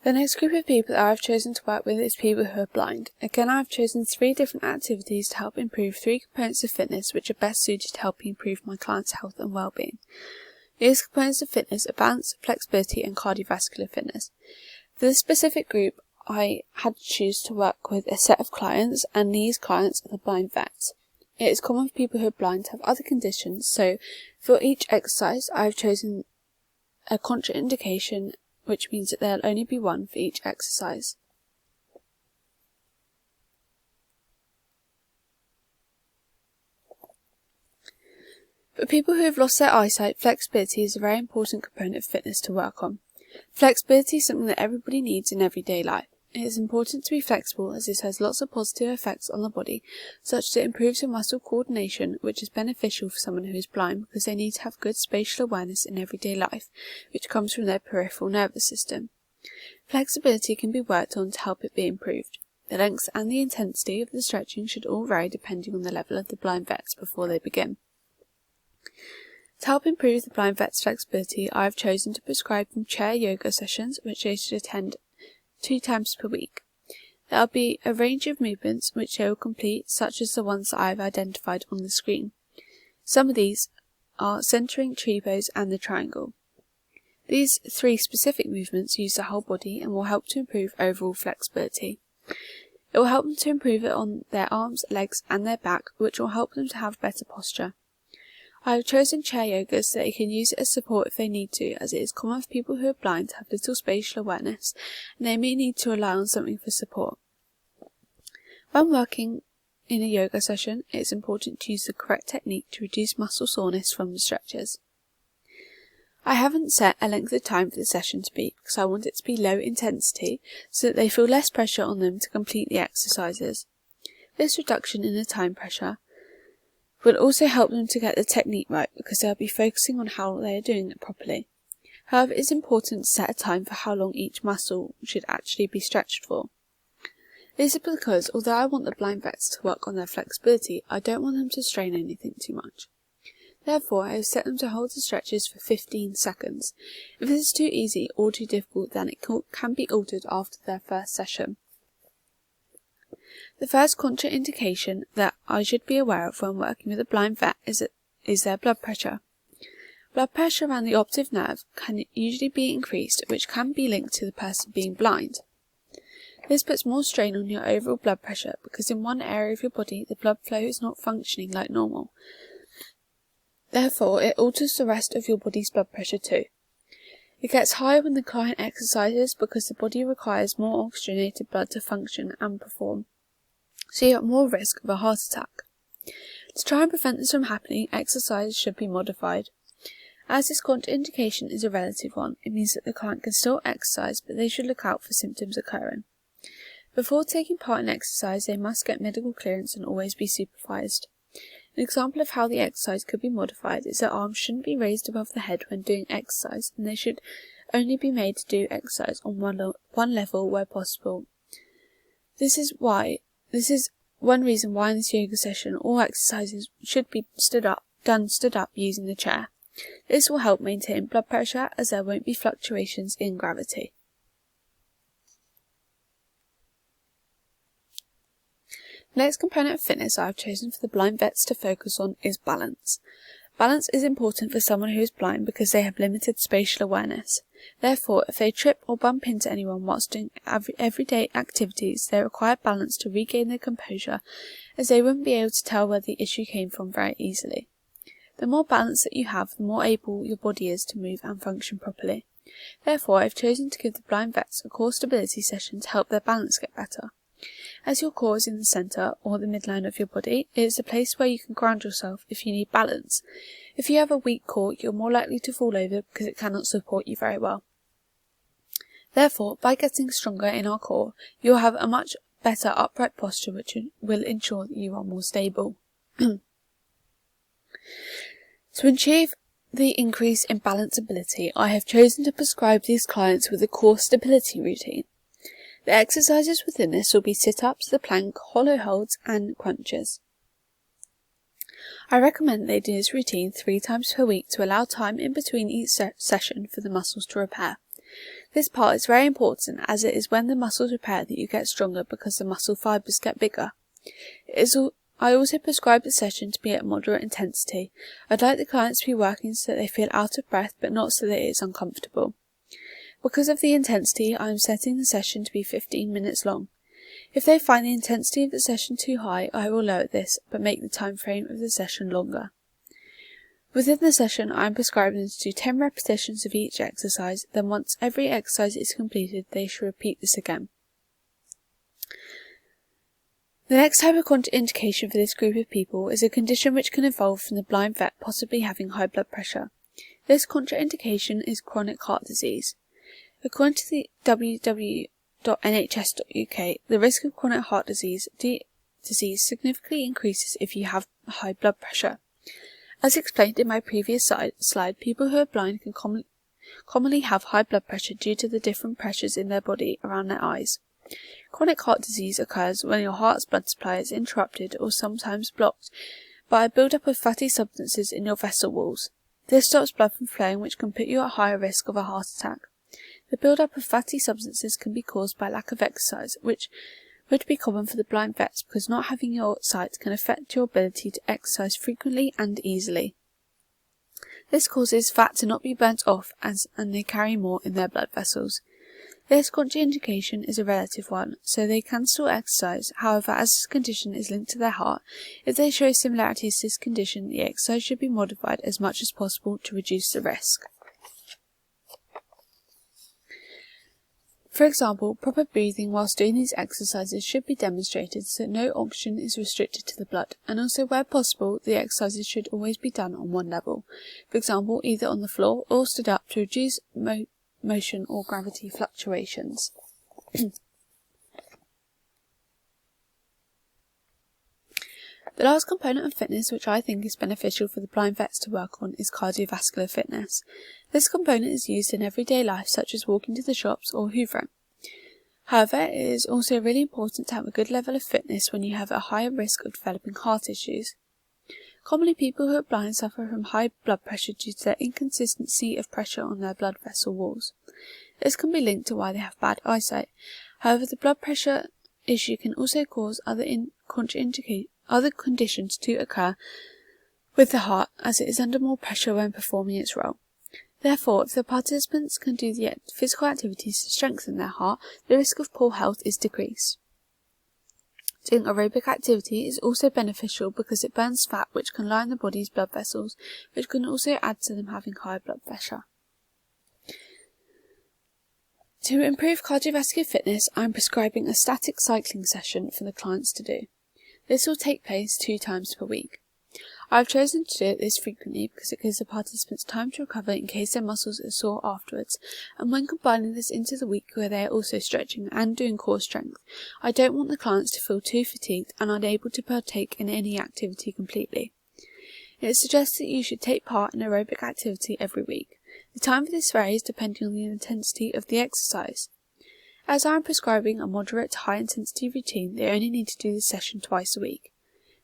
The next group of people that I've chosen to work with is people who are blind. Again, I've chosen 3 different activities to help improve 3 components of fitness which are best suited to helping improve my clients' health and well-being. These components of fitness are balance, flexibility and cardiovascular fitness. For this specific group, I had to choose to work with a set of clients, and these clients are the blind vets. It is common for people who are blind to have other conditions, so for each exercise I've chosen a contraindication, which means that there'll only be one for each exercise. For people who have lost their eyesight, flexibility is a very important component of fitness to work on. Flexibility is something that everybody needs in everyday life. It is important to be flexible as this has lots of positive effects on the body, such that it improves your muscle coordination, which is beneficial for someone who is blind because they need to have good spatial awareness in everyday life, which comes from their peripheral nervous system. Flexibility can be worked on to help it be improved. The length and the intensity of the stretching should all vary depending on the level of the blind vets before they begin. To help improve the blind vet's flexibility, I have chosen to prescribe them chair yoga sessions, which they should attend 2 times per week. There will be a range of movements which they will complete, such as the ones that I have identified on the screen. Some of these are centering, tree pose and the triangle. These 3 specific movements use the whole body and will help to improve overall flexibility. It will help them to improve it on their arms, legs and their back, which will help them to have better posture. I have chosen chair yoga so that they can use it as support if they need to, as it is common for people who are blind to have little spatial awareness, and they may need to rely on something for support. When working in a yoga session, it is important to use the correct technique to reduce muscle soreness from the stretches. I haven't set a length of time for the session to be, because I want it to be low intensity, so that they feel less pressure on them to complete the exercises. This reduction in the time pressure will also help them to get the technique right, because they'll be focusing on how they are doing it properly. However, it is important to set a time for how long each muscle should actually be stretched for. This is because, although I want the blind vets to work on their flexibility, I don't want them to strain anything too much. Therefore, I have set them to hold the stretches for 15 seconds. If this is too easy or too difficult, then it can be altered after their first session. The first contraindication that I should be aware of when working with a blind vet is their blood pressure. Blood pressure around the optic nerve can usually be increased, which can be linked to the person being blind. This puts more strain on your overall blood pressure because in one area of your body the blood flow is not functioning like normal. Therefore, it alters the rest of your body's blood pressure too. It gets higher when the client exercises because the body requires more oxygenated blood to function and perform, so you're at more risk of a heart attack. To try and prevent this from happening, exercise should be modified. As this contraindication is a relative one, it means that the client can still exercise, but they should look out for symptoms occurring. Before taking part in exercise, they must get medical clearance and always be supervised. An example of how the exercise could be modified is that arms shouldn't be raised above the head when doing exercise, and they should only be made to do exercise on one level where possible. This is one reason why in this yoga session all exercises should be done stood up using the chair. This will help maintain blood pressure as there won't be fluctuations in gravity. The next component of fitness I have chosen for the blind vets to focus on is balance. Balance is important for someone who is blind because they have limited spatial awareness. Therefore, if they trip or bump into anyone whilst doing everyday activities, they require balance to regain their composure, as they wouldn't be able to tell where the issue came from very easily. The more balance that you have, the more able your body is to move and function properly. Therefore, I have chosen to give the blind vets a core stability session to help their balance get better. As your core is in the centre, or the midline of your body, it is a place where you can ground yourself if you need balance. If you have a weak core, you're more likely to fall over because it cannot support you very well. Therefore, by getting stronger in our core, you'll have a much better upright posture which will ensure that you are more stable. To achieve the increase in balance ability, I have chosen to prescribe these clients with a core stability routine. The exercises within this will be sit-ups, the plank, hollow holds and crunches. I recommend they do this routine 3 times per week to allow time in between each session for the muscles to repair. This part is very important as it is when the muscles repair that you get stronger because the muscle fibres get bigger. I also prescribe the session to be at moderate intensity. I'd like the clients to be working so that they feel out of breath but not so that it is uncomfortable. Because of the intensity, I am setting the session to be 15 minutes long. If they find the intensity of the session too high, I will lower this, but make the time frame of the session longer. Within the session, I am prescribing them to do 10 repetitions of each exercise, then once every exercise is completed, they should repeat this again. The next type of contraindication for this group of people is a condition which can evolve from the blind vet possibly having high blood pressure. This contraindication is chronic heart disease. According to the www.nhs.uk, the risk of chronic heart disease significantly increases if you have high blood pressure. As explained in my previous slide, people who are blind can commonly have high blood pressure due to the different pressures in their body around their eyes. Chronic heart disease occurs when your heart's blood supply is interrupted or sometimes blocked by a build-up of fatty substances in your vessel walls. This stops blood from flowing, which can put you at higher risk of a heart attack. The build-up of fatty substances can be caused by lack of exercise, which would be common for the blind vets because not having your sight can affect your ability to exercise frequently and easily. This causes fat to not be burnt off and they carry more in their blood vessels. This contraindication is a relative one, so they can still exercise. However, as this condition is linked to their heart, if they show similarities to this condition, the exercise should be modified as much as possible to reduce the risk. For example, proper breathing whilst doing these exercises should be demonstrated so that no oxygen is restricted to the blood, and also where possible, the exercises should always be done on one level. For example, either on the floor or stood up to reduce motion or gravity fluctuations. The last component of fitness which I think is beneficial for the blind vets to work on is cardiovascular fitness. This component is used in everyday life such as walking to the shops or hoovering. However, it is also really important to have a good level of fitness when you have a higher risk of developing heart issues. Commonly, people who are blind suffer from high blood pressure due to their inconsistency of pressure on their blood vessel walls. This can be linked to why they have bad eyesight. However, the blood pressure issue can also cause other conditions to occur with the heart, as it is under more pressure when performing its role. Therefore, if the participants can do the physical activities to strengthen their heart, the risk of poor health is decreased. Doing aerobic activity is also beneficial because it burns fat which can line the body's blood vessels, which can also add to them having high blood pressure. To improve cardiovascular fitness, I am prescribing a static cycling session for the clients to do. This will take place 2 times per week. I have chosen to do this frequently because it gives the participants time to recover in case their muscles are sore afterwards, and when combining this into the week where they are also stretching and doing core strength, I don't want the clients to feel too fatigued and unable to partake in any activity completely. It is suggested that you should take part in aerobic activity every week. The time for this varies depending on the intensity of the exercise. As I am prescribing a moderate to high intensity routine, they only need to do this session twice a week.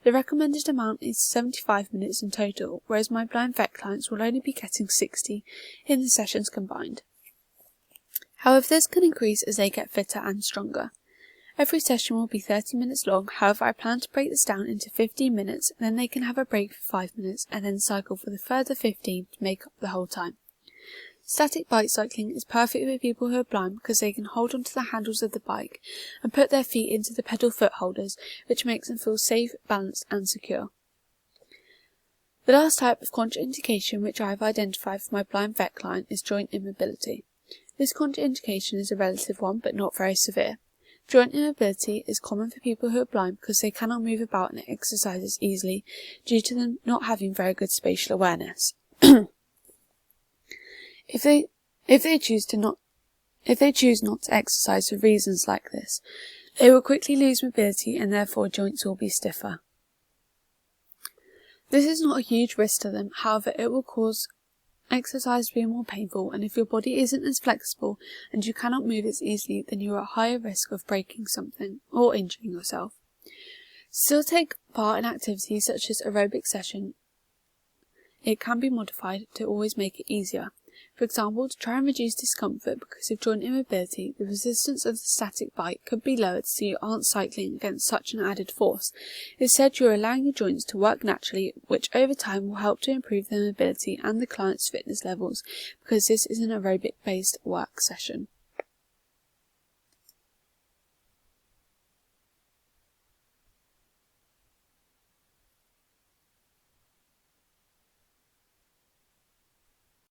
The recommended amount is 75 minutes in total, whereas my blind vet clients will only be getting 60 in the sessions combined. However, this can increase as they get fitter and stronger. Every session will be 30 minutes long, however I plan to break this down into 15 minutes, then they can have a break for 5 minutes and then cycle for the further 15 to make up the whole time. Static bike cycling is perfect for people who are blind because they can hold onto the handles of the bike and put their feet into the pedal foot holders, which makes them feel safe, balanced and secure. The last type of contraindication which I have identified for my blind vet client is joint immobility. This contraindication is a relative one but not very severe. Joint immobility is common for people who are blind because they cannot move about and exercise easily due to them not having very good spatial awareness. If they choose not to exercise for reasons like this, they will quickly lose mobility and therefore joints will be stiffer. This is not a huge risk to them, however it will cause exercise to be more painful, and if your body isn't as flexible and you cannot move as easily, then you are at higher risk of breaking something or injuring yourself. Still take part in activities such as aerobic session. It can be modified to always make it easier. For example, to try and reduce discomfort because of joint immobility, the resistance of the static bike could be lowered so you aren't cycling against such an added force. Instead, you're allowing your joints to work naturally, which over time will help to improve their mobility and the client's fitness levels, because this is an aerobic-based work session.